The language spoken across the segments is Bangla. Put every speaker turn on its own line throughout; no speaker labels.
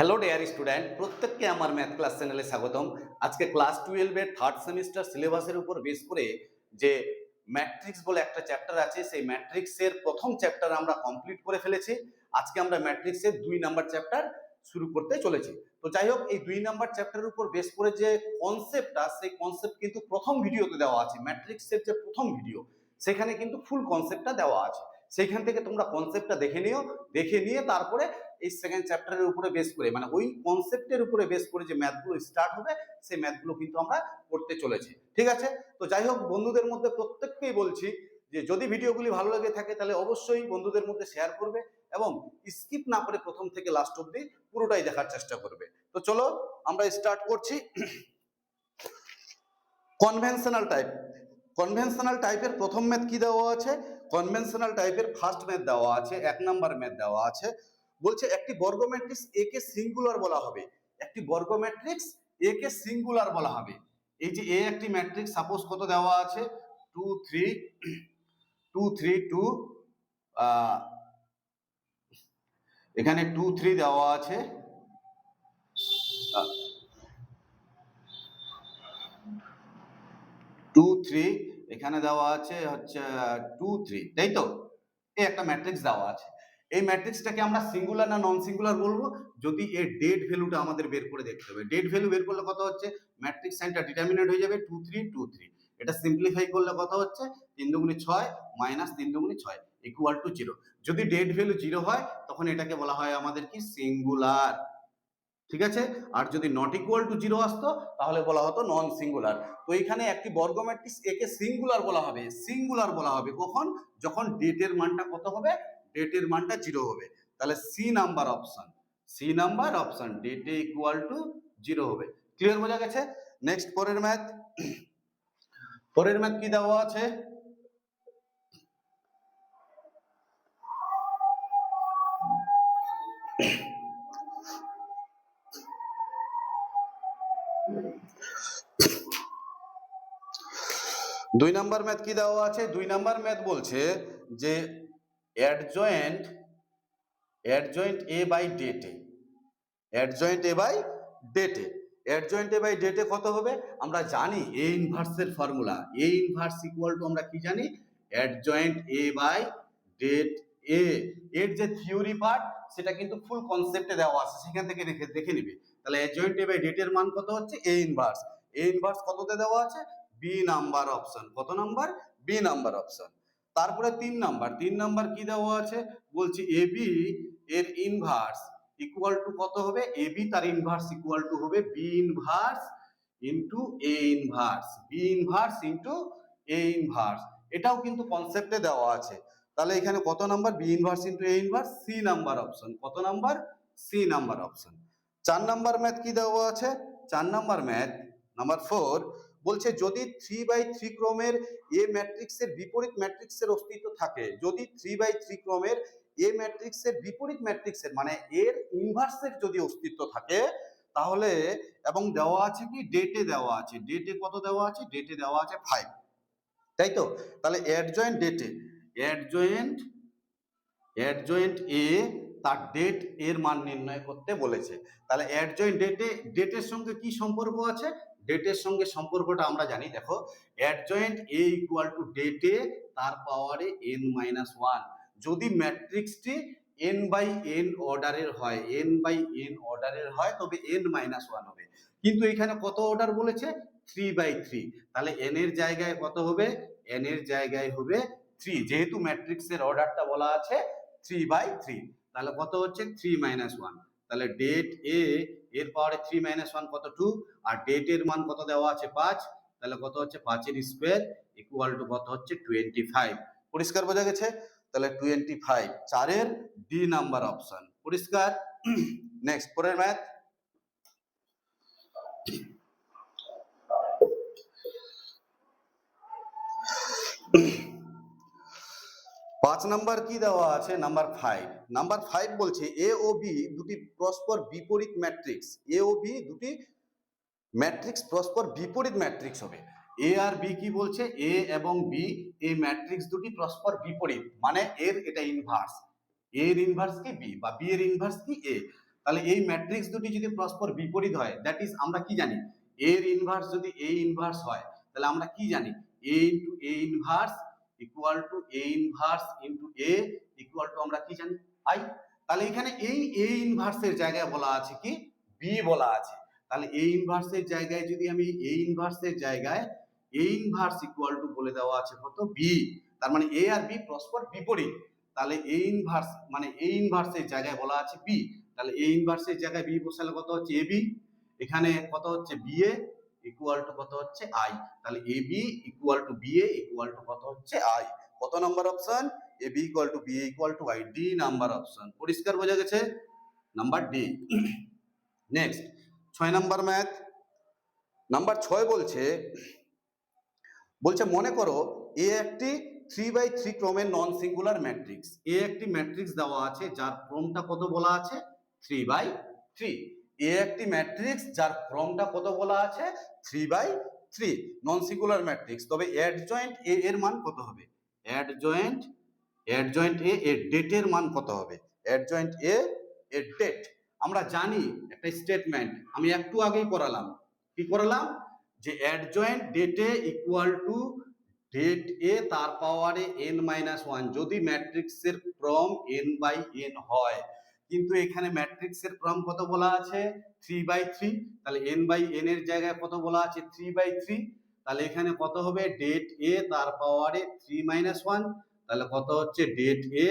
হ্যালো ডিয়ার স্টুডেন্ট, প্রত্যেককে আমার ম্যাথ ক্লাস চ্যানেলে স্বাগতম। আজকে ক্লাস 12 এর থার্ড সেমিস্টার সিলেবাসের উপর বেস করে যে ম্যাট্রিক্স বলে একটা চ্যাপ্টার আছে, সেই ম্যাট্রিক্সের প্রথম চ্যাপ্টার আমরা কমপ্লিট করে ফেলেছি। আজকে আমরা ম্যাট্রিক্সের 2 নাম্বার চ্যাপ্টার শুরু করতে চলেছি। তো যাই হোক, এই 2 নাম্বার চ্যাপ্টারের উপর বেস করে যে কনসেপ্টটা, সেই কনসেপ্ট কিন্তু প্রথম ভিডিওতে দেওয়া আছে। ম্যাট্রিক্সের যে প্রথম ভিডিও, সেখানে কিন্তু ফুল কনসেপ্টটা দেওয়া আছে। সেইখান থেকে তোমরা কনসেপ্টটা দেখে নিও, দেখে নিয়ে তারপরে এই সেকেন্ড চ্যাপ্টারের উপরে বেস করে, মানে ওই কনসেপ্টের উপরে বেস করে যে ম্যাথগুলো স্টার্ট হবে, সেই ম্যাথগুলো কিন্তু আমরা করতে চলেছি। ঠিক আছে? তো যাই হোক, বন্ধুদের মধ্যে প্রত্যেককেই বলছি যে যদি ভিডিওগুলি ভালো লেগে থাকে তাহলে অবশ্যই বন্ধুদের মধ্যে শেয়ার করবে এবং স্কিপ না করে প্রথম থেকে লাস্ট অবধি পুরোটাই দেখার চেষ্টা করবে। তো চলো আমরা স্টার্ট করছি। Conventional type. কনভেনশনাল টাইপের প্রথম ম্যাথ কি দেওয়া আছে? কনভেনশনাল টাইপের ফার্স্ট ম্যাথ দেওয়া আছে, 1 নাম্বার ম্যাথ দেওয়া আছে। বলছে একটি বর্গ ম্যাট্রিক্স এ কে সিঙ্গুলার বলা হবে। একটি বর্গ ম্যাট্রিক্স এ কে সিঙ্গুলার বলা হবে। এই যে এ একটি ম্যাট্রিক্স, সাপোজ কত দেওয়া আছে, 2 3 2 3 2, এখানে 2 3 দেওয়া আছে, 2 3, এখানে দেওয়া আছে হচ্ছে 2 3, তাই তো? এই একটা ম্যাট্রিক্স দেওয়া আছে। এই ম্যাট্রিক্সটাকে আমরা সিঙ্গুলার না নন সিঙ্গুলার বলবো, যদি এর ডেট ভ্যালুটা আমাদের বের করে দেখতে হবে। ডেট ভ্যালু বের করলে কত হচ্ছে, ম্যাট্রিক্স সাইনটা ডিটারমিনেন্ট হয়ে যাবে 2 3 2 3। এটা সিম্পলিফাই করলে কত হচ্ছে, 3 দুগুণে 6 মাইনাস 3 দুগুণে 6 ইকুয়াল টু 0। যদি ডেট ভ্যালু 0 হয় তখন এটাকে বলা হয় আমাদের কি, সিঙ্গুলার। ঠিক আছে? আর যদি নট ইকুয়াল টু 0 আসতো তাহলে বলা হতো নন সিঙ্গুলার। তো এখানে একটি বর্গ ম্যাট্রিক্স একে সিঙ্গুলার বলা হবে। সিঙ্গুলার বলা হবে কখন? যখন ডেটের মানটা কত হবে, ডেটের মানটা 0 হবে। তাহলে C number option, C number option, ডেটে ইকুয়াল টু 0 হবে। ক্লিয়ার, বোঝা গেছে? নেক্সট পরের ম্যাথ। পরের ম্যাথ কি দেওয়া আছে, দুই নাম্বার ম্যাথ কি দেওয়া আছে? 2 নাম্বার ম্যাথ বলছে যে অ্যাডজয়েন্ট এ বাই ডেটে, অ্যাডজয়েন্ট এ বাই ডেটে, অ্যাডজয়েন্ট এ বাই ডেটে কত হবে? আমরা জানি এ ইনভার্সের formula, A inverse equal to আমরা কি জানি, adjoint A by det A. এর যে থিওরি পার্ট সেটা কিন্তু ফুল কনসেপ্টে দেওয়া আছে, সেখান থেকে দেখে নিবে। তাহলে অ্যাডজয়েন্ট এ বাই ডেটের মান কত হচ্ছে, এ ইনভার্স। এ ইনভার্স কততে দেওয়া আছে, বি নাম্বার অপশন। কত নাম্বার? B number option. তারপরে 3 নাম্বার, 3 নাম্বার কি দেওয়া আছে, বলছি এ বি এর ইনভার্স ইকুয়াল টু কত হবে, এ বি তার ইনভার্স ইকুয়াল টু হবে B inverse into A inverse, B inverse into A inverse. এটাও কিন্তু কনসেপ্টে দেওয়া আছে। তাহলে এখানে কত number, B inverse into A inverse, C number option. কত number? C number option. 4 number math কি দেওয়া আছে? 4 নাম্বার ম্যাথ নাম্বার 4 বলছে যদি 3/3 ক্রমের এ ম্যাট্রিক্সের বিপরীত ম্যাট্রিক্সের অস্তিত্ব থাকে, যদি 3/3 ক্রমের এ ম্যাট্রিক্সের বিপরীত ম্যাট্রিক্সের মানে এর ইনভার্সের যদি অস্তিত্ব থাকে, তাহলে, এবং দেওয়া আছে কি, ডেটে দেওয়া আছে। ডেটে কত দেওয়া আছে? ডেটে দেওয়া আছে 5, তাই তো? তাহলে অ্যাডজয়েন্ট ডেটে, অ্যাডজয়েন্ট এ তার ডেট এর মান নির্ণয় করতে বলেছে। তাহলে অ্যাডজয়েন্ট ডেটে, ডেটের সঙ্গে কি সম্পর্ক আছে? ডেটের সঙ্গে সম্পর্কটা আমরা জানি, দেখো, অ্যাডজয়েন্ট এ ইকুয়াল টু ডেটে তার পাওয়ারে n-1। যদি ম্যাট্রিক্সটি n বাই n অর্ডারের হয়, n বাই n অর্ডারের হয়, তবে n-1 হবে। কিন্তু এখানে কত অর্ডার বলেছে? 3/3। তাহলে n এর জায়গায় কত হবে? n এর জায়গায় হবে 3, যেহেতু ম্যাট্রিক্সের অর্ডারটা বলা আছে 3/3। তাহলে কত হচ্ছে? 3-1। তাহলে ডেট এ এর পাওয়ারে 3-1 কত? 2। আর ডেট এর মান কত দেওয়া আছে? 5। তাহলে কত হচ্ছে? 5 এর স্কয়ার ইকুয়াল টু কত হচ্ছে? 25। পরিষ্কার, বোঝা গেছে? তাহলে 25, 4 এর ডি নাম্বার অপশন। পরিষ্কার? নেক্সট পরের ম্যাথ। 5 নাম্বার কি দেওয়া আছে? নাম্বার 5। নাম্বার 5 বলছে এ ও বি দুটি পরস্পর বিপরীত ম্যাট্রিক্স, এ ও বি দুটি ম্যাট্রিক্স পরস্পর বিপরীত ম্যাট্রিক্স হবে। এ আর বি কি বলছে? এ এবং বি এই ম্যাট্রিক্স দুটি পরস্পর বিপরীত, মানে এর এটা ইনভার্স। এ এর ইনভার্স কি বি, বা বি এর ইনভার্স কি এ। তাহলে এই ম্যাট্রিক্স দুটি যদি পরস্পর বিপরীত হয়, দ্যাট ইজ আমরা কি জানি, এর ইনভার্স যদি এ ইনভার্স হয়, তাহলে আমরা কি জানি, A into A inverse equal to A inverse into A equal to আমরা কি জানি, আই। তাহলে এখানে এই এ ইনভার্সের জায়গায় বলা আছে কি, বি বলা আছে। তাহলে এ ইনভার্সের জায়গায় যদি আমি এ ইনভার্সের জায়গায় এ ইনভার্স ইকুয়াল টু বলে দেওয়া আছে কত, বি, তার মানে এ আর বি পরস্পর বিপরীত। তাহলে এ ইনভার্স মানে এ ইনভার্সের জায়গায় বলা আছে বি, তাহলে এ ইনভার্সের জায়গায় বি বসালে কত হচ্ছে এ বি, এখানে কত হচ্ছে বি এ ইকুয়াল টু কত হচ্ছে আই। তাহলে A B equal to B A equal to কত হচ্ছে আই। কত number option, A B equal to B A equal to I, D number option. পরিষ্কার বোঝা গেছে, number D. Next 6 number math. Number 6 বলছে মনে করো এ একটি 3/3 ক্রমের নন সিঙ্গুলার ম্যাট্রিক্স। এ একটি ম্যাট্রিক্স দেওয়া আছে যার ক্রমটা কত বলা আছে, 3/3। এ একটি ম্যাট্রিক্স যার ক্রমটা কত বলা আছে, 3/3, নন সিঙ্গুলার ম্যাট্রিক্স। তবে অ্যাডজয়েন্ট এ এর মান কত হবে, অ্যাডজয়েন্ট এ এর ডেটের মান কত হবে, অ্যাডজয়েন্ট এ এর ডেট। আমরা জানি একটা স্টেটমেন্ট আমি একটু আগেই করালাম, কি করালাম, যে অ্যাডজয়েন্ট ডেটে ইকুয়াল টু ডেট এ তার পাওয়ারে n-1 যদি ম্যাট্রিক্সের ক্রম n/n হয়। কিন্তু এখানে ম্যাট্রিক্সের ক্রম কত বলা আছে, 3/3, তাহলে n/n এর জায়গায় কত বলা আছে, 3/3। তাহলে এখানে কত হবে, ডেট এ তার পাওয়ারে 3-1, তাহলে কত হচ্ছে ডেট এ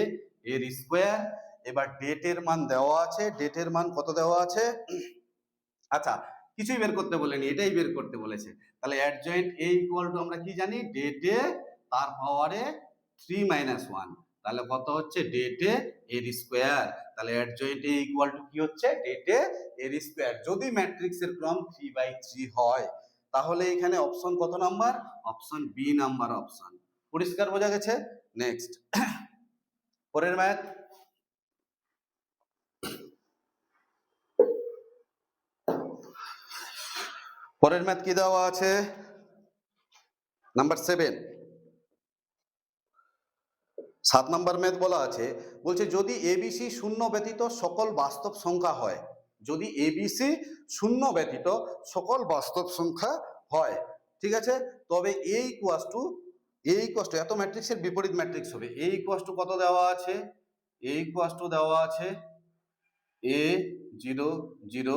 এর স্কোয়ার। এবার ডেটের মান দেওয়া আছে, ডেটের মান কত দেওয়া আছে, আচ্ছা কিছুই বের করতে বলেনি, এটাই বের করতে বলেছে। তাহলে অ্যাডজয়েন্ট এ ইকুয়াল টু আমরা কি জানি, ডেট এ তার পাওয়ারে 3-1, তাহলে কত হচ্ছে ডেট এ এর স্কোয়ার। তাহলে অ্যাডজয়েন্ট এ ইকুয়াল টু কি হচ্ছে, ডেট এ এর স্কোয়ার যদি ম্যাট্রিক্সের ক্রম 3/3 হয়। তাহলে এখানে অপশন কত number, option B number option. পরিষ্কার বোঝা গেছে। নেক্সট পরের ম্যাথ। পরের ম্যাথ কি দেওয়া আছে, নাম্বার 7। 7 নাম্বার ম্যাথ বলা আছে, বলছে যদি এবিসি শূন্য ব্যতীত সকল বাস্তব সংখ্যা হয়, যদি এবিসি শূন্য ব্যতীত সকল বাস্তব সংখ্যা হয়, ঠিক আছে, তবে এ ইকুয়ালস টু এত ম্যাট্রিক্সের বিপরীত ম্যাট্রিক্স হবে। এ ইকুয়ালস টু কত দেওয়া আছে, এ ইকুয়ালস টু দেওয়া আছে এ 0 0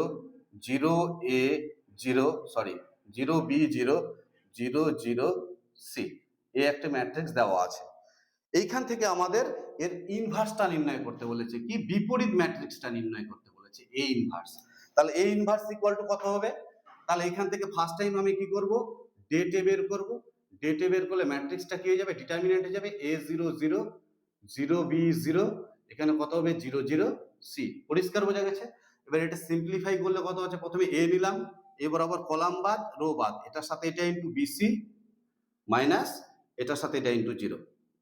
0 এ 0 সরি 0 বি 0 0 0 সি, এই একটা ম্যাট্রিক্স দেওয়া আছে। এইখান থেকে আমাদের এর ইনভার্সটা নির্ণয় করতে বলেছে, কি বিপরীত ম্যাট্রিক্সটা নির্ণয় করতে বলেছে, এ ইনভার্স। তাহলে এ ইনভার্স ইকুয়াল টু কত হবে, তাহলে এখান থেকে ফার্স্ট টাইম আমি কি করব, ডেটে বের করব। ডেটে বের করলে ম্যাট্রিক্সটা কি হয়ে যাবে, ডিটারমিনেন্টে যাবে a 0 0 0 b 0, এখানে কত হবে 0 0 c। পরিষ্কার বোঝা গেছে। এবার এটা সিম্পলিফাই করলে কত হচ্ছে, প্রথমে a নিলাম, a বরাবর কলাম বাদ রো বাদ, এটার সাথে এটা ইনটু bc মাইনাস এটার সাথে এটা ইনটু 0।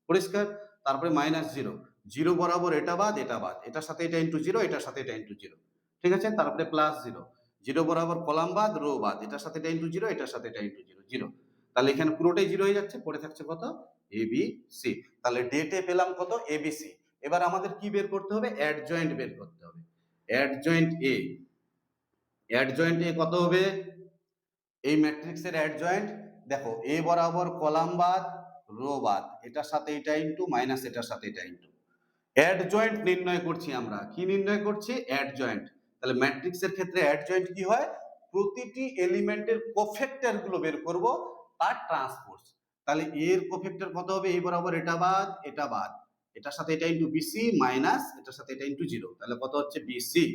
পরিষ্কার। তারপরে মাইনাস 0 0 বরাবর এটা বাদ এটা বাদ, এটার সাথে এটা ইনটু 0, এটার সাথে এটা ইনটু 0, ঠিক আছে। তারপরে প্লাস 0 0 বরাবর কলাম বাদ রো বাদ, এটার সাথে এটা ইনটু 0, এটার সাথে এটা ইনটু 0 0। তাহলে এখানে পুরোটাই 0 হয়ে যাচ্ছে, পড়ে থাকছে কত, এ বি সি। তাহলে ডেটে পেলাম কত, এ বি সি। এবার আমাদের কি বের করতে হবে, অ্যাডজয়েন্ট বের করতে হবে। অ্যাডজয়েন্ট এ কত হবে, এই ম্যাট্রিক্সের অ্যাডজয়েন্ট দেখো এ বরাবর কলাম বাদ রো বাদ, এটার সাথে এটা ইনটু মাইনাস এটার সাথে এটা ইনটু। অ্যাডজয়েন্ট নির্ণয় করছি আমরা, কি নির্ণয় করছি, অ্যাডজয়েন্ট। তাহলে ম্যাট্রিক্সের ক্ষেত্রে অ্যাডজয়েন্ট কি হয়, প্রতিটি এলিমেন্টের কোফ্যাক্টর গুলো বের করব, তার ট্রান্সপোজ। তাহলে এর কোফ্যাক্টর কত হবে, এই বরাবর এটা বাদ এটা বাদ, এটার সাথে এটা ইনটু বিসি মাইনাস এটার সাথে এটা ইনটু 0, তাহলে কত হচ্ছে বিসি।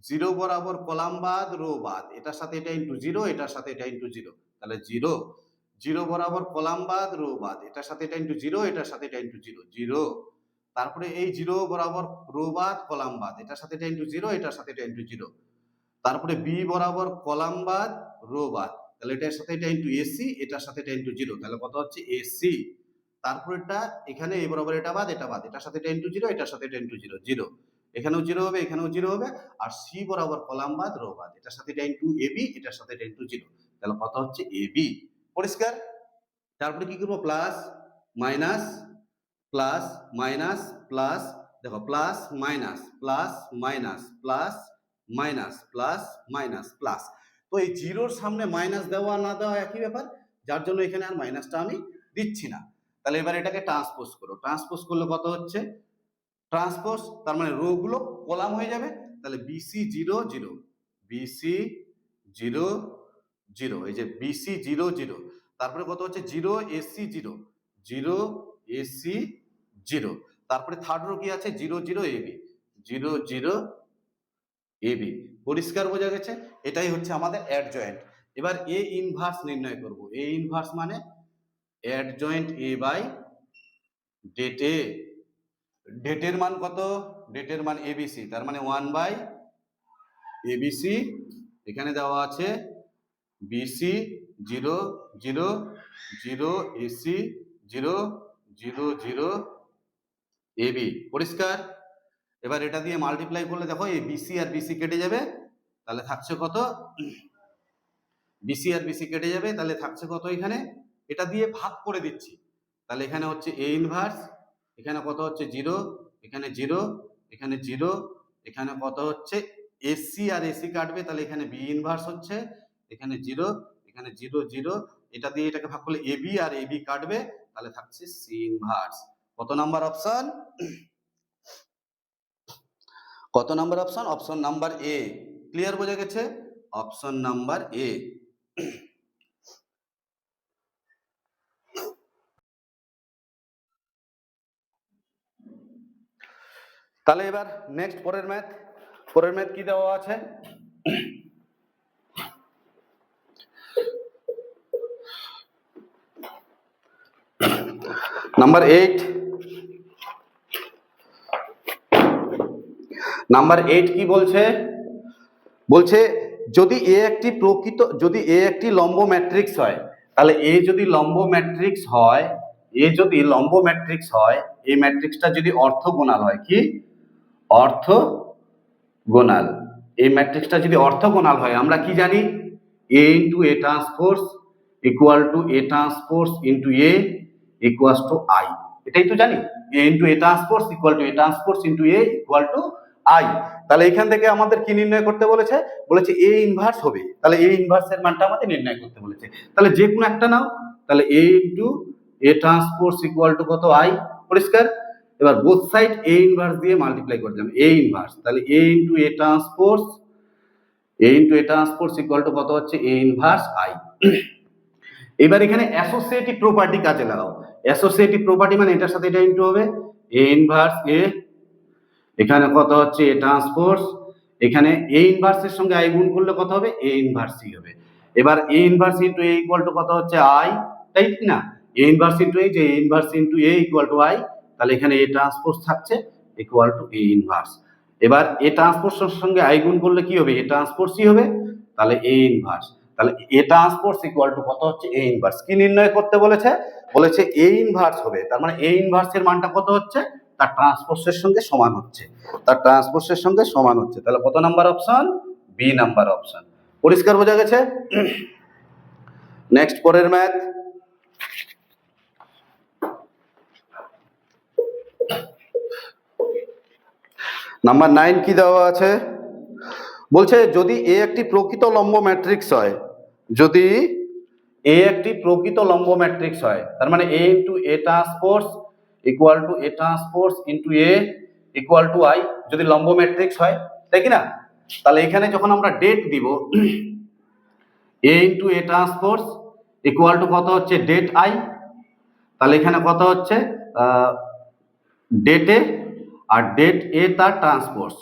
0 বরাবর কলাম বাদ রো বাদ, এটার সাথে এটা ইনটু 0, এটার সাথে এটা ইনটু 0, তাহলে 0 0 বরাবর কলাম বাদ রো বাদ, এটার সাথে এটা ইনটু 0, এটার সাথে এটা ইনটু 0 0। তারপরে এই 0 বরাবর রো বাদ কলাম বাদ, এটার সাথে এটা ইনটু 0, এটার সাথে এটা ইনটু 0। তারপরে বি বরাবর কলাম বাদ রো বাদ, তাহলে এটার সাথে এটা ইনটু এসি, এটার সাথে এটা ইনটু 0, তাহলে কত হচ্ছে এসি। তারপর এটা এখানে এই বরাবর এটা বাদ এটা বাদ, এটার সাথে এটা ইনটু 0, এটার সাথে এটা ইনটু 0 0, এখানেও 0 হবে এখানেও 0 হবে। আর সি বরাবর কলাম বাদ রো বাদ, এটার সাথে এটা ইনটু এবি, এটার সাথে এটা ইনটু 0, তাহলে কত হচ্ছে এবি। পরিষ্কার। তারপরে কি করব, plus minus plus minus plus, দেখো plus minus plus minus plus minus plus minus plus. তো এই জিরোর সামনে মাইনাস দেওয়া না দেওয়া একই ব্যাপার, যার জন্য এখানে আর মাইনাসটা আমি দিচ্ছি না। তাহলে এবার এটাকে ট্রান্সপোজ করো, ট্রান্সপোজ করলে কত হচ্ছে, ট্রান্সপোজ তার মানে রো গুলো কলাম হয়ে যাবে। তাহলে বিসি 0 0, বিসি 0 0, এই যে বিসি 0 0, তারপরে কত হচ্ছে 0 এসি 0 0 এসি 0, তারপরে থার্ড রো কি আছে 0 0 এবি 0 0 এবি। পরিষ্কার বোঝা গেছে? এটাই হচ্ছে আমাদের অ্যাডজয়েন্ট। এবার এ ইনভার্স নির্ণয় করব। এ ইনভার্স মানে অ্যাডজয়েন্ট এ বাই ডেট এ। ডেটের মান কত, ডেটের মান এবিসি, তার মানে 1 বাই এবিসি, এখানে দেওয়া আছে বিসি 0 0 0 এসি 0 0 0 এবি। পরিষ্কার? এবার এটা দিয়ে মাল্টিপ্লাই করলে দেখো এই বিসি আর বিসি কেটে যাবে, তাহলে থাকছে কত, বিসি আর বিসি কেটে যাবে, তাহলে থাকছে কত এখানে, এটা দিয়ে ভাগ করে দিচ্ছি। তাহলে এখানে হচ্ছে এ ইনভার্স, এখানে কত হচ্ছে 0, এখানে 0, এখানে 0, এখানে কত হচ্ছে এসি আর এসি কাটবে, তাহলে এখানে বি ইনভার্স হচ্ছে, এখানে 0, এখানে 0 0, এটা দিয়ে এটাকে ভাগ করলে এবি আর এবি কাটবে, তাহলে থাকছে সি ইনভার্স। কত নাম্বার অপশন, কত number option, option number A. Clear বোঝা গেছে? Option number A. তাহলে এবার নেক্সট পরের ম্যাথ, পরের ম্যাথ কি দেওয়া আছে, নাম্বার 8। নাম্বার 8 কি বলছে, বলছে যদি এ একটি প্রকৃত, যদি এ একটি লম্ব ম্যাট্রিক্স হয়, তাহলে এ যদি লম্ব ম্যাট্রিক্স হয়, এ যদি লম্ব ম্যাট্রিক্স হয়, এই ম্যাট্রিক্সটা যদি অর্থগোনাল হয়, কি অর্থগোনাল, এই ম্যাট্রিক্সটা যদি অর্থগোনাল হয়, আমরা কি জানি, A into A transpose equal to A transpose into A equals to I, এটাই তো জানি, A into A transpose equal to A transpose into A equal to I. তাহলে এখান থেকে আমাদের কি নির্ণয় করতে বলেছে, বলেছে এ ইনভার্স হবে, তাহলে এ ইনভার্সের মানটা আমাদের নির্ণয় করতে বলেছে, তাহলে যে কোনো একটা নাও, তাহলে A into A transpose equal to কত আই। পরিষ্কার? এবার বোথ সাইড এ ইনভার্স দিয়ে মাল্টিপ্লাই করে দিলাম, এ ইনভার্স, তাহলে A into A transpose, A into A transpose equal to কত হচ্ছে এ ইনভার্স আই। এবার এখানে অ্যাসোসিয়েটিভ প্রপার্টি কাজে লাগাও। অ্যাসোসিয়েটিভ প্রপার্টি মানে এটার সাথে এটা ইনটু হবে, এ ইনভার্স এ, এখানে কত হচ্ছে এ ট্রান্সপোজ, এখানে এ ইনভার্সের সঙ্গে আই গুণ করলে কত হবে, এ ইনভার্স ই হবে। এবার A inverse into A equal to কত হচ্ছে আই, তাই না, এ ইনভার্স ইনটু এ, যে A inverse into A equal to I, তাহলে এখানে এ ট্রান্সপোজ থাকছে ইকুয়াল টু এ ইনভার্স। এবার এ ট্রান্সপোজের সঙ্গে আই গুণ করলে কি হবে, এ ট্রান্সপোজ ই হবে, তাহলে এ ইনভার্স, তাহলে এ ট্রান্সপোজ ইকুয়াল টু কত হচ্ছে এ ইনভার্স। কি নির্ণয় করতে বলেছে, বলেছে এ ইনভার্স হবে, তার মানে এ ইনভার্সের মানটা কত হচ্ছে, তার ট্রান্সপোজের সঙ্গে সমান হচ্ছে, তার ট্রান্সপোজের সঙ্গে সমান হচ্ছে, তাহলে কত number option, B number option. পরিষ্কার বোঝা গেছে? নেক্সট পরের ম্যাথ, নাম্বার 9 কি দেওয়া আছে, বলছে যদি এ একটি প্রকৃত লম্ব ম্যাট্রিক্স হয়, যদি এ একটি প্রকৃত লম্ব ম্যাট্রিক্স হয়, তার মানে A into A transpose equal to A transpose into A equal to I, যদি লম্ব ম্যাট্রিক্স হয়, তাই কি না, তাহলে এখানে যখন আমরা ডেট দিব, A into A transpose equal to কত হচ্ছে ডেট আই, তাহলে এখানে কত হচ্ছে ডেট এ, আর ডেট এ তার ট্রান্সপোজ।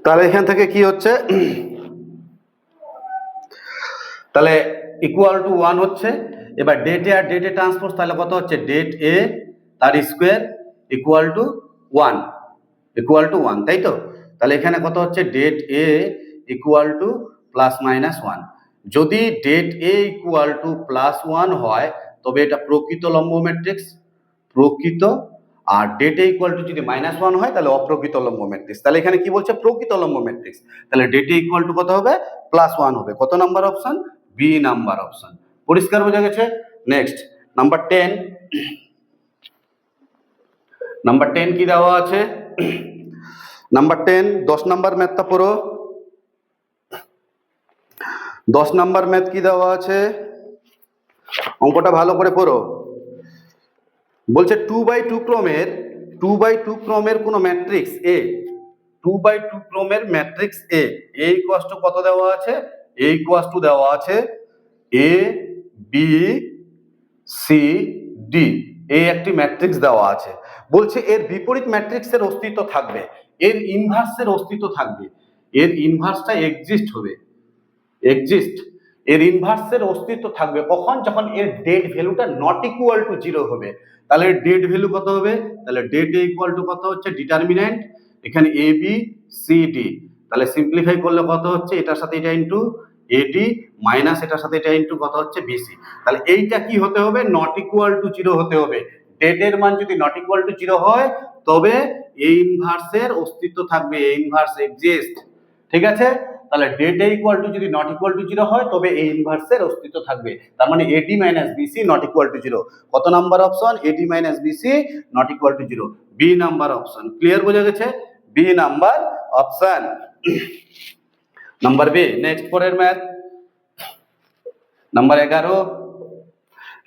তাহলে এখান থেকে কি হচ্ছে, তাহলে ইকুয়াল টু 1 হচ্ছে, এবার ডেট এ আর ডেট এ ট্রান্সপোজ, তাহলে কত হচ্ছে ডেট এ তার square equal to 1, equal to 1, তাই তো, তাহলে এখানে কত হচ্ছে det A equal to plus minus 1, যদি det A equal to plus 1 হয় তবে এটা প্রকৃত লম্ব ম্যাট্রিক্স, প্রকৃত, আর ডেটে ইকুয়াল টু যদি -1 হয় তাহলে অপ্রকৃত লম্ব ম্যাট্রিক্স। তাহলে এখানে কি বলছে? প্রকৃত লম্ব ম্যাট্রিক্স। তাহলে ডেটে ইকুয়াল টু কত হবে? +1 হবে। কত number option? B number option. পরিষ্কার বোঝা গেছে? Next number 10। নাম্বার 10 কি দেওয়া আছে? নাম্বার 10 10 নাম্বার ম্যাথটা পড়ো। 10 নাম্বার ম্যাথ কি দেওয়া আছে? অঙ্কটা ভালো করে পড়ো। বলছে 2/2 ক্রমের কোন ম্যাট্রিক্স এ, 2/2 ক্রমের ম্যাট্রিক্স এ ইকুয়াল টু কত দেওয়া আছে? এ ইকুয়াল টু দেওয়া আছে এ বি সি ডি। এই একটি ম্যাট্রিক্স দেওয়া আছে। বলছে এর বিপরীত ম্যাট্রিক্সের অস্তিত্ব থাকবে, এর ইনভার্সের অস্তিত্ব থাকবে, এর ইনভার্সটা এক্সিস্ট হবে, এর ইনভার্সের অস্তিত্ব থাকবে কখন? যখন এর ডেট ভ্যালুটা নট ইকুয়াল টু 0 হবে। তাহলে ডেট ভ্যালু কত হবে? তাহলে ডেট ইকুয়াল টু কত হচ্ছে? ডিটারমিন্যান্ট এখানে এ বি সি ডি। তাহলে সিম্পলিফাই করলে কত হচ্ছে? এটার সাথে এটা ইনটু এডি মাইনাস এটার সাথে এটা ইনটু কত হচ্ছে? বিসি। তাহলে এইটা কি হতে হবে? নট ইকুয়াল টু 0 হতে হবে। ডেটের মান যদি নট ইকুয়াল টু 0 হয় তবে এ ইনভার্সের অস্তিত্ব থাকবে, এ ইনভার্স এক্সিস্ট। ঠিক আছে? তাহলে ডেট ইকুয়াল টু যদি নট ইকুয়াল টু 0 হয় তবে এ ইনভার্সের অস্তিত্ব থাকবে। তার মানে AD minus BC not equal to 0। কত number option? AD minus BC not equal to 0। B number option. Clear বোঝা গেছে? B number option. Number B. Next পরের ম্যাথ নাম্বার 11।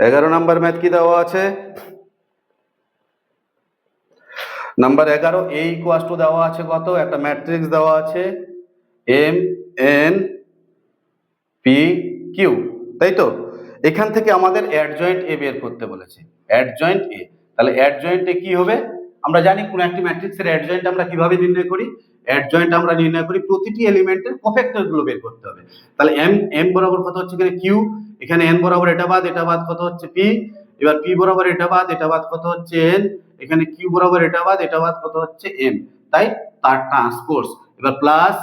11 নাম্বার ম্যাথ কি দেওয়া আছে? নাম্বার 11 এ ইকুয়াল টু দেওয়া আছে কত? একটা ম্যাট্রিক্স দেওয়া আছে এম এন পি কিউ, তাই তো? এখান থেকে আমাদের অ্যাডজয়েন্ট এ বের করতে বলেছে, অ্যাডজয়েন্ট এ। তাহলে অ্যাডজয়েন্ট এ কি হবে? আমরা জানি কোন একটি ম্যাট্রিক্সের অ্যাডজয়েন্ট আমরা কিভাবে নির্ণয় করি? অ্যাডজয়েন্ট আমরা নির্ণয় করি প্রতিটি এলিমেন্টের কোফ্যাক্টর গুলো বের করতে হবে। তাহলে এম বরাবর কত হচ্ছে এখানে কিউ, এখানে এন বরাবর এটা বাদ কত হচ্ছে পি, এবার পি বরাবর এটা বাদ কত হচ্ছে এন, এখানে কিউ বরাবর এটা বাদ কত হচ্ছে এম। তাই তার ট্রান্সপোজ। এবার প্লাস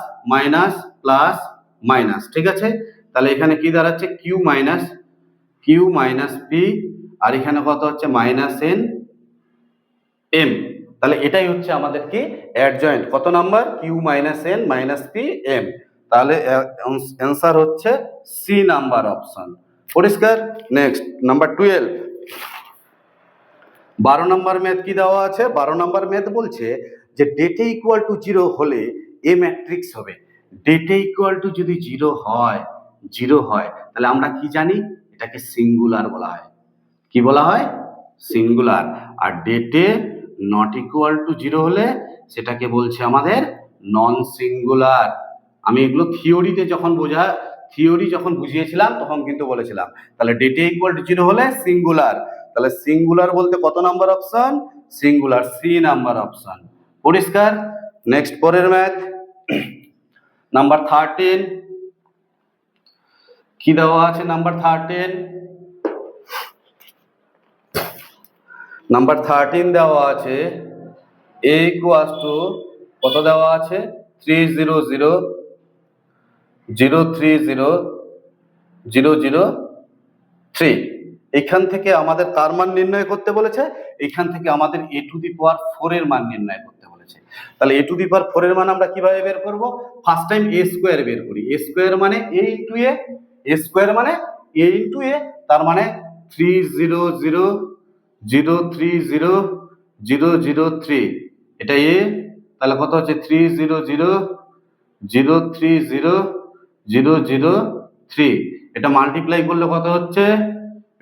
মাইনাস, ঠিক আছে? তাহলে এখানে কি দাঁড়াচ্ছে? কিউ মাইনাস পি, আর এখানে কত হচ্ছে? Minus N M. তাহলে এটাই হচ্ছে আমাদের কি? অ্যাডজয়েন্ট। কত number? Q minus N minus P M. তাহলে অ্যান্সার হচ্ছে সি নাম্বার অপশন। পরিষ্কার? Next number 12। 12 নাম্বার ম্যাথ কি দেওয়া আছে? 12 নাম্বার ম্যাথ বলছে যে ডেটে ইকুয়াল টু 0 হলে এ ম্যাট্রিক্স হবে। ডেটে ইকুয়াল টু যদি 0 হয় তাহলে আমরা কি জানি? এটাকে সিঙ্গুলার বলা হয়। কি বলা হয়? সিঙ্গুলার। আর ডেটে নট ইকুয়াল টু 0 হলে সেটাকে বলছে আমাদের নন সিঙ্গুলার। আমি এগুলো থিওরি যখন বুঝিয়েছিলাম তখন কিন্তু বলেছিলাম। তাহলে ডেটে ইকুয়াল টু 0 হলে সিঙ্গুলার। তাহলে সিঙ্গুলার বলতে কত number option? Singular, C number option. পরিষ্কার? নেক্সট পরের ম্যাথ নাম্বার 13 কি দেওয়া আছে? নাম্বার 13 দেওয়া আছে এ ইকুয়াল টু কত দেওয়া আছে? 300,030,003। এখান থেকে আমাদের কার মান নির্ণয় করতে বলেছে? এখান থেকে আমাদের a টু দি পাওয়ার 4 এর মান নির্ণয় করতে বলেছে। তাহলে a টু দি পাওয়ার 4 এর মান আমরা কিভাবে বের করব? ফার্স্ট টাইম a স্কয়ার বের করি। a স্কয়ার মানে a ইনটু a স্কয়ার মানে a ইনটু a, তার মানে 300,030,003 এটা a। তাহলে কত হচ্ছে? 300,030,003। এটা মাল্টিপ্লাই করলে কত হচ্ছে?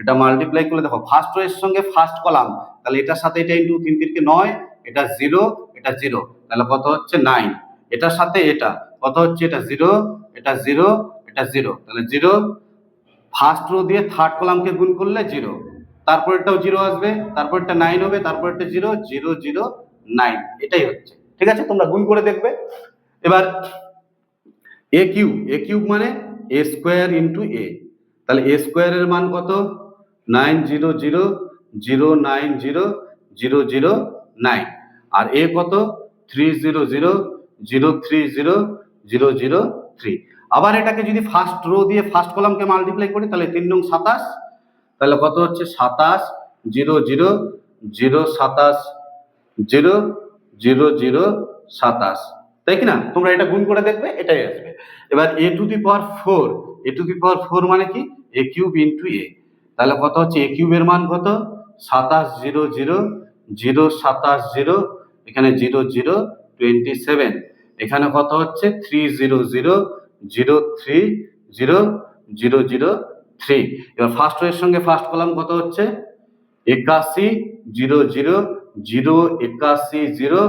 এটা মাল্টিপ্লাই করলে দেখো ফার্স্ট রো এর সঙ্গে ফার্স্ট কলাম, তাহলে এটার সাথে এটা ইনটু 3 3 কে 9, এটা 0 এটা 0, তাহলে কত হচ্ছে? 9। এটার সাথে এটা কত হচ্ছে? এটা 0 এটা 0 এটা 0, তাহলে 0। ফার্স্ট রো দিয়ে থার্ড কলামকে গুণ করলে 0, তারপরেরটাও 0 আসবে, তারপরেরটা 9 হবে, তারপরেরটা 0 0 0 9। এটাই হচ্ছে। ঠিক আছে? তোমরা গুণ করে দেখবে। এবার a কিউব মানে a স্কয়ার ইনটু a। তাহলে a স্কয়ারের মান কত? 900,090,009। আর a কত? 300,030,003। আবার এটাকে যদি ফার্স্ট রো দিয়ে ফার্স্ট কলামকে মাল্টিপ্লাই করি তাহলে 3 নং 27, তাহলে কত হচ্ছে? 27 0 0 0 27 0 0 0 27, তাই কি না? তোমরা এটা গুণ করে দেখবে, এটাই আসবে। এবার a to the power 4, a to the power 4 মানে কি a কিউব ইনটু a, তাহলে কত হচ্ছে a কিউবের মান কত 27 0 0 0 27 0, এখানে 0 0 27, এখানে কত হচ্ছে 3 0 0 0 3 0 0 0 3। এবার ফার্স্ট রোয়ের সঙ্গে ফার্স্ট কলাম কত হচ্ছে 81 0 0 0 81 0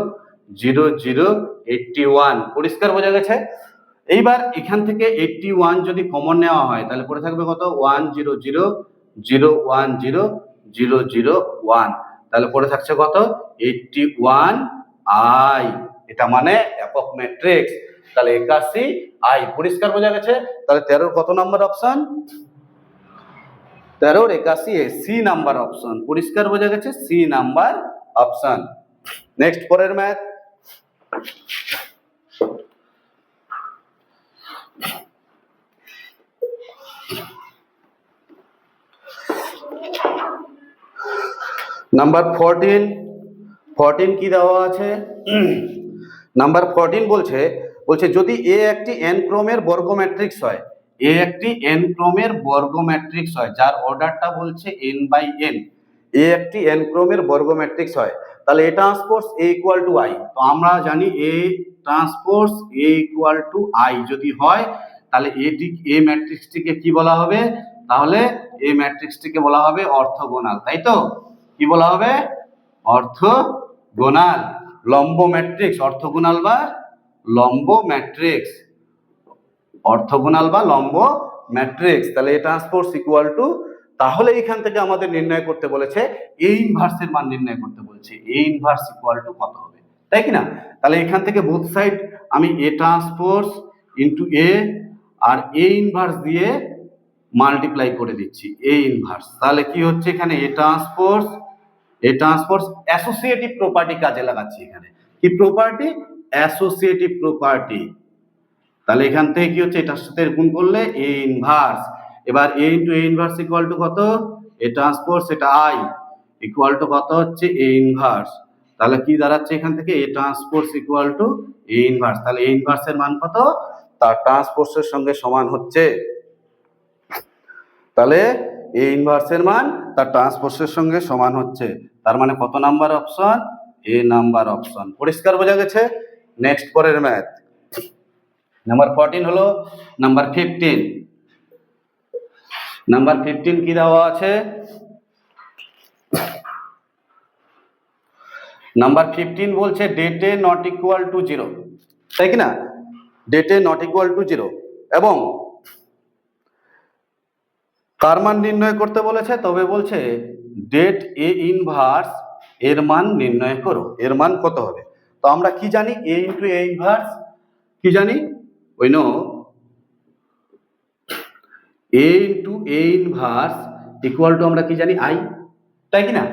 0 0 81, পরিষ্কার বোঝা গেছে? এইবার এখান থেকে 81 যদি কমন নেওয়া হয় তাহলে পড়ে থাকবে কত 1 0 0 0 1 0 0 0 1, তাহলে পড়ে থাকছে কত 81 i, এটা মানে একক ম্যাট্রিক্স। তাহলে 81 i, পরিষ্কার বোঝা গেছে? তাহলে 13 কত নাম্বার অপশন? 13 81 এ সি নাম্বার অপশন, পরিষ্কার বোঝা গেছে? C number option. নেক্সট পরের ম্যাথ, নাম্বার 14 কি দেওয়া আছে? নাম্বার 14 বলছে যদি এ একটি n ক্রমের বর্গ ম্যাট্রিক্স হয়, এ একটি n ক্রমের বর্গ ম্যাট্রিক্স হয় যার অর্ডারটা বলছে n বাই n, এ একটি n ক্রমের বর্গ ম্যাট্রিক্স হয়, তাহলে এ transpose a equal to i। তো আমরা জানি এ transpose a equal to i যদি হয় তাহলে এ ম্যাট্রিক্সটিকে কি বলা হবে? তাহলে এই ম্যাট্রিক্সটিকে বলা হবে অর্থগোনাল, তাই তো? কি বলা হবে? অর্থগোনাল, লম্ব ম্যাট্রিক্স, অর্থগোনাল বা লম্ব ম্যাট্রিক্স, অর্থগোনাল বা লম্ব ম্যাট্রিক্স। তাহলে এ ট্রান্সপোজ ইকুয়াল টু, তাহলে এখান থেকে আমাদের নির্ণয় করতে বলেছে এ ইনভার্সের মান নির্ণয় করতে বলেছে, এ ইনভার্স ইকুয়াল টু কত হবে, তাই কি না? তাহলে এখান থেকে বোথ সাইড আমি এ ট্রান্সপোজ ইনটু এ আর এ ইনভার্স দিয়ে মাল্টিপ্লাই করে দিচ্ছি, এ ইনভার্স। তাহলে কি হচ্ছে এখানে এ ট্রান্সপোজ অ্যাসোসিয়েটিভ প্রপার্টি কাজে লাগাচ্ছি এখানে। কি প্রপার্টি? Associative property. তাহলে এখান থেকে কি হচ্ছে এটার সাথে গুণ করলে এ ইনভার্স। এবার A into A inverse equal to কত? এ ট্রান্সপোজ এটা আই ইকুয়াল টু কত হচ্ছে এ ইনভার্স। তাহলে কি দাঁড়াচ্ছে এখান থেকে A transpose equal to A inverse. তাহলে এ ইনভার্সের মান কত? তার ট্রান্সপোজের সঙ্গে সমান হচ্ছে, তাহলে এ ইনভার্সের মান তার ট্রান্সপোজের সঙ্গে সমান হচ্ছে, তার মানে কত নাম্বার অপশন? এ নাম্বার অপশন, পরিষ্কার বোঝা গেছে? নেক্সট পরের ম্যাথ, নাম্বার 14 হলো নাম্বার 15। নাম্বার 15 কি দেওয়া আছে? নাম্বার 15 বলছে ডেটে নট ইকুয়াল টু 0, তাই কি না? ডেটে নট ইকুয়াল টু 0 এবং কার মান নির্ণয় করতে বলেছে? তবে বলছে ডেট এ ইনভার্স এর মান নির্ণয় করো, এর মান কত হবে? তো আমরা কি জানি? এ ইনটু এ ইনভার্স কি জানি? ওই no A into A inverse equal to আমরা কি জানি? আই, তাই কি না?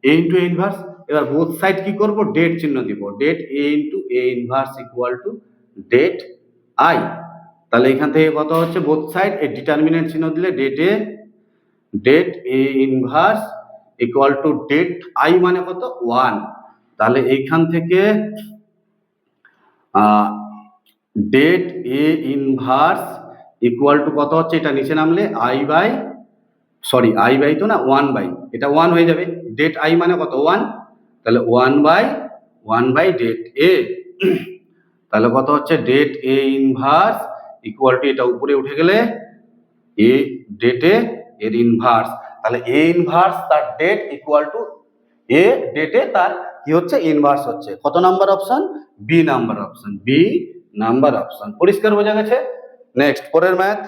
A into A inverse. এবার বোথ সাইড কি করব? ডেট চিহ্ন দিব, det A into A inverse equal to det I. তাহলে এখান থেকে কত হচ্ছে? বোথ সাইড এ ডিটারমিনেন্ট চিহ্ন দিলে det A inverse equal to det I মানে কত? 1। তাহলে এইখান থেকে det A inverse equal to কত হচ্ছে? এটা নিচে নামলে আই বাই তো না 1 বাই, এটা 1 হয়ে যাবে। ডেট আই মানে কত? 1, তাহলে 1 বাই ডেট এ। তাহলে কত হচ্ছে? Det A inverse equal to, এটা উপরে উঠে গেলে এ ডেটে এর ইনভার্স, তাহলে এ ইনভার্স তার ডেট ইকুয়াল টু এ ডেটে তার কি হচ্ছে? ইনভার্স হচ্ছে। কত number option? B number option, B number option, পরিষ্কার বোঝা গেছে? নেক্সট পরের ম্যাথ,